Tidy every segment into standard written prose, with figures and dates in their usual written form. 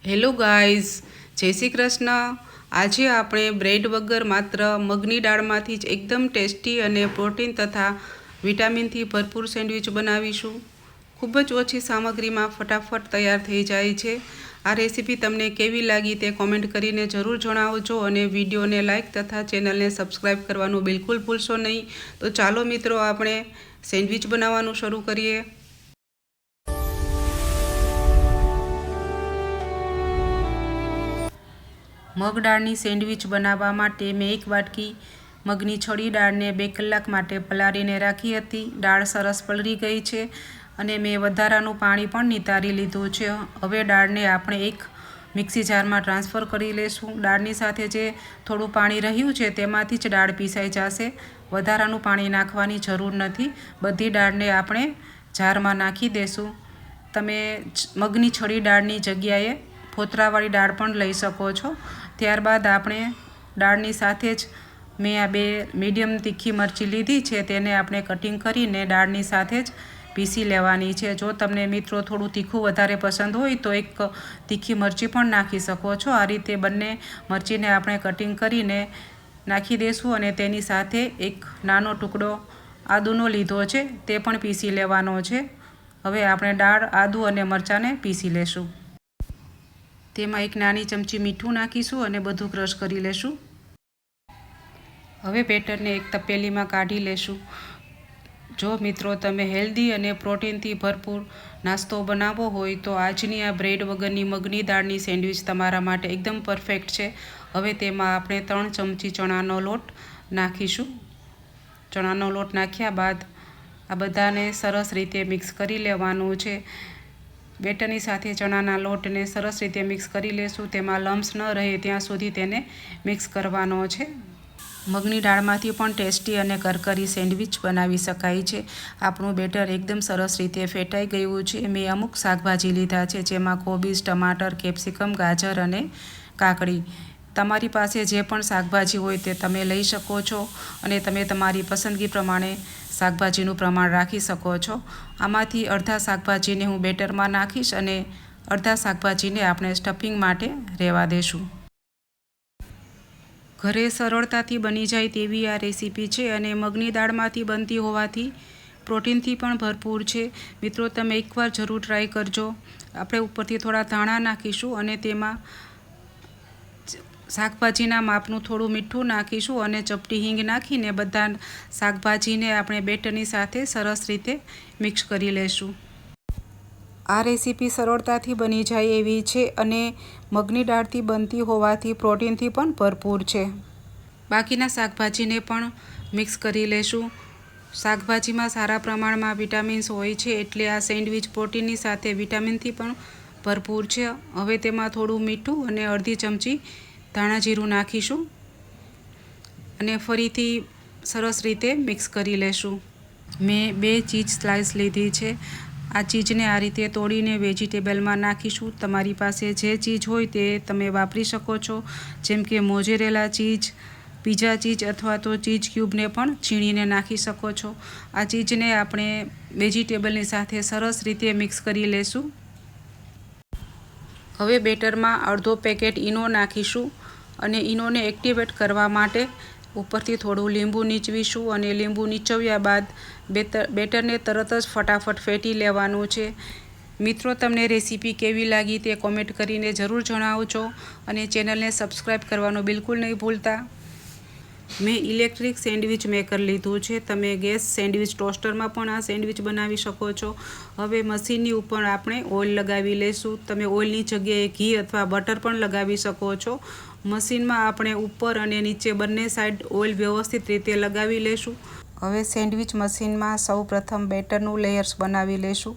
Hello guys, જય શ્રી કૃષ્ણ। આજે આપણે બ્રેડ વગર માત્ર મગની દાળમાંથી જ એકદમ ટેસ્ટી અને પ્રોટીન તથા વિટામિનથી ભરપૂર સેન્ડવિચ બનાવીશું। ખૂબ જ ઓછી સામગ્રીમાં ફટાફટ તૈયાર થઈ જાય છે। આ રેસીપી તમને કેવી લાગી તે કોમેન્ટ કરીને જરૂર જણાવજો અને વિડીયોને લાઇક તથા ચેનલને સબસ્ક્રાઈબ કરવાનું બિલકુલ ભૂલશો નહીં। તો ચાલો મિત્રો, આપણે સેન્ડવિચ બનાવવાનું શરૂ કરીએ। મગ દાળની સેન્ડવિચ બનાવવા માટે મેં એક વાટકી મગની છડી દાળને 2 કલાક માટે પલાળીને રાખી હતી। દાળ સરસ પલળી ગઈ છે અને મેં વધારાનું પાણી પણ નિતારી લીધું છે। હવે દાળને આપણે એક મિક્સી જારમાં ટ્રાન્સફર કરી લઈશું। દાળની સાથે જે થોડું પાણી રહ્યું છે તેમાંથી જ દાળ પીસાઈ જશે। વધારાનું પાણી નાખવાની જરૂર નથી। બધી દાળને આપણે જારમાં નાખી દઈશું। તમે મગની છડી દાળની જગ્યાએ ફોતરાવાળી દાળ પણ લઈ શકો છો। ત્યારબાદ આપણે દાળની સાથે જ મેં આ 2 મીડિયમ તીખી મરચી લીધી છે, તેને આપણે કટિંગ કરીને દાળની સાથે જ પીસી લેવાની છે। જો તમને મિત્રો થોડું તીખું વધારે પસંદ હોય તો એક તીખી મરચી પણ નાખી શકો છો। આ રીતે બંને મરચીને આપણે કટિંગ કરીને નાખી દઈશું અને તેની સાથે એક નાનો ટુકડો આદુનો લીધો છે, તે પણ પીસી લેવાનો છે। હવે આપણે દાળ, આદુ અને મરચાંને પીસી લેશું। તેમાં એક નાની ચમચી મીઠું નાખીશું અને બધું ક્રશ કરી લેશું। હવે બેટરને એક તપેલીમાં કાઢી લેશું। જો મિત્રો તમે હેલ્ધી અને પ્રોટીનથી ભરપૂર નાસ્તો બનાવવો હોય તો આજની આ બ્રેડ વગરની મગની દાળની સેન્ડવિચ તમારા માટે એકદમ પરફેક્ટ છે। હવે તેમાં આપણે 3 ચમચી ચણાનો લોટ નાખીશું। ચણાનો લોટ નાખ્યા બાદ આ બધાને સરસ રીતે મિક્સ કરી લેવાનું છે। બેટરની સાથે ચણાના લોટને સરસ રીતે મિક્સ કરી લેશું। તેમાં લમ્સ ન રહે ત્યાં સુધી તેને મિક્સ કરવાનો છે। મગની દાળમાંથી પણ ટેસ્ટી અને કરકરી સેન્ડવિચ બનાવી શકાય છે। આપણું બેટર એકદમ સરસ રીતે ફેટાઈ ગયું છે। મેં અમુક શાકભાજી લીધા છે, જેમાં કોબીજ, ટમાટર, કેપ્સિકમ, ગાજર અને કાકડી। તમારી પાસે જે પણ શાકભાજી હોય તે તમે લઈ શકો છો અને તમે તમારી પસંદગી પ્રમાણે શાકભાજીનું પ્રમાણ રાખી શકો છો। આમાંથી અડધા શાકભાજીને હું બેટરમાં નાખીશ અને અડધા શાકભાજીને આપણે સ્ટફિંગ માટે રહેવા દઈશું। ઘરે સરળતાથી બની જાય તેવી આ રેસીપી છે અને મગની દાળમાંથી બનતી હોવાથી પ્રોટીનથી પણ ભરપૂર છે। મિત્રો, તમે એકવાર જરૂર ટ્રાય કરજો। આપણે ઉપરથી થોડા ધાણા નાખીશું અને તેમાં શાકભાજીના માપનું થોડું મીઠું નાખીશું અને ચપટી હિંગ નાખીને બધા શાકભાજીને આપણે બેટરની સાથે સરસ રીતે મિક્સ કરી લેશું। આ રેસીપી સરળતાથી બની જાય એવી છે અને મગની દાળથી બનતી હોવાથી પ્રોટીનથી પણ ભરપૂર છે। બાકીના શાકભાજીને પણ મિક્સ કરી લેશું। શાકભાજીમાં સારા પ્રમાણમાં વિટામિન્સ હોય છે, એટલે આ સેન્ડવિચ પ્રોટીનની સાથે વિટામિનથી પણ ભરપૂર છે। હવે તેમાં થોડું મીઠું અને અડધી ચમચી ધાણા જીરું નાખીશું અને ફરીથી સરસ રીતે મિક્સ કરી લેશું। મેં 2 ચીઝ સ્લાઇસ લીધી છે। આ ચીઝને આ રીતે તોડીને વેજીટેબલમાં નાખીશું। તમારી પાસે જે ચીઝ હોય તે તમે વાપરી શકો છો, જેમ કે મોઝેરેલા ચીઝ, પીઝા ચીઝ અથવા તો ચીઝ ક્યુબને પણ છીણીને નાખી શકો છો। આ ચીઝને આપણે વેજીટેબલની સાથે સરસ રીતે મિક્સ કરી લેશું। હવે બેટરમાં અડધો પેકેટ ઈનો નાખીશું અને ઈનોને એક્ટિવેટ કરવા માટે ઉપરથી થોડું લીંબુ નીચવીશું અને લીંબુ નીચવ્યા બાદ બેટરને તરત જ ફટાફટ ફેટી લેવાનું છે। મિત્રો, તમને રેસીપી કેવી લાગી તે કોમેન્ટ કરીને જરૂર જણાવજો અને ચેનલને સબસ્ક્રાઈબ કરવાનું બિલકુલ નહીં ભૂલતા। મેં ઇલેક્ટ્રિક સેન્ડવિચ મેકર લીધું છે। તમે ગેસ સેન્ડવિચ ટોસ્ટરમાં પણ આ સેન્ડવિચ બનાવી શકો છો। હવે મશીનની ઉપર આપણે ઓઇલ લગાવી લઈશું। તમે ઓઇલની જગ્યાએ ઘી અથવા બટર પણ લગાવી શકો છો। મશીનમાં આપણે ઉપર અને નીચે બંને સાઈડ ઓઇલ વ્યવસ્થિત રીતે લગાવી લઈશું। હવે સેન્ડવિચ મશીનમાં સૌપ્રથમ બેટરનું લેયર્સ બનાવી લઈશું।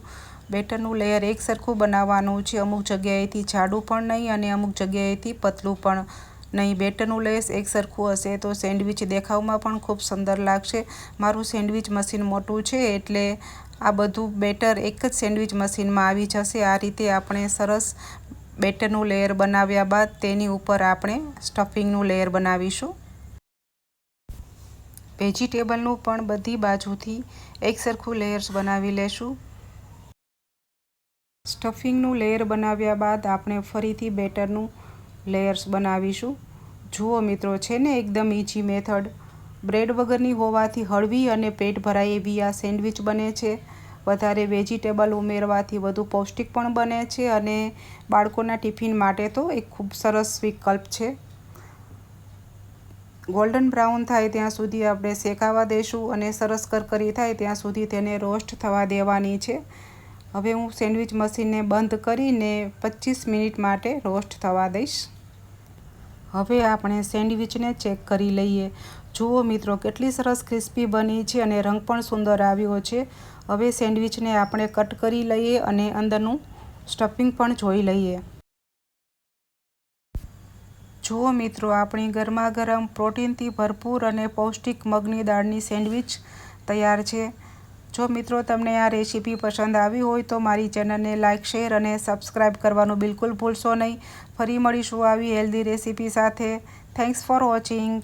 બેટરનું લેયર એક સરખું બનાવવાનું છે। અમુક જગ્યાએથી જાડું પણ નહીં અને અમુક જગ્યાએથી પતલું પણ નહીં। બેટરનું લેયર એક સરખું હશે તો સેન્ડવિચ દેખાવમાં પણ ખૂબ સુંદર લાગશે। મારું સેન્ડવિચ મશીન મોટું છે એટલે આ બધું બેટર એક જ સેન્ડવિચ મશીનમાં આવી જશે। આ રીતે આપણે સરસ બેટરનું લેયર બનાવ્યા બાદ તેની ઉપર આપણે સ્ટફિંગનું લેયર બનાવીશું। વેજીટેબલનું પણ બધી બાજુથી એક સરખું લેયર્સ બનાવી લેશું। સ્ટફિંગનું લેયર બનાવ્યા બાદ આપણે ફરીથી બેટરનું લેયર્સ બનાવીશું. જુઓ મિત્રો, છે ને એકદમ ઈઝી મેથડ. બ્રેડ વગરની હોવાથી હળવી અને પેટ ભરાય એવી આ સેન્ડવિચ બને છે. વધારે વેજીટેબલ ઉમેરવાથી વધુ પૌષ્ટિક પણ બને છે અને બાળકોના ટિફિન માટે તો એક ખૂબ સરસ વિકલ્પ છે. ગોલ્ડન બ્રાઉન થાય ત્યાં સુધી આપણે શેકાવા દઈશું અને સરસ કરકરી થાય ત્યાં સુધી તેને રોસ્ટ થવા દેવાની છે. હવે હું સેન્ડવિચ મશીનને બંધ કરીને 25 મિનિટ માટે રોસ્ટ થવા દઈશ. હવે આપણે સેન્ડવિચને ચેક કરી લઈએ. જુઓ મિત્રો, કેટલી સરસ ક્રિસ્પી બની છે અને રંગ પણ સુંદર આવ્યો છે. હવે સેન્ડવિચને આપણે કટ કરી લઈએ અને અંદરનું સ્ટફિંગ પણ જોઈ લઈએ. જુઓ મિત્રો, આપણી ગરમા ગરમ પ્રોટીનથી ભરપૂર અને પૌષ્ટિક મગની દાળની સેન્ડવિચ તૈયાર છે. જો મિત્રો તમને આ રેસીપી પસંદ આવી હોય તો મારી ચેનલને લાઇક, શેર અને સબસ્ક્રાઈબ કરવાનું બિલકુલ ભૂલશો નહીં. ફરી મળીશું આવી હેલ્ધી રેસીપી સાથે. Thanks for watching.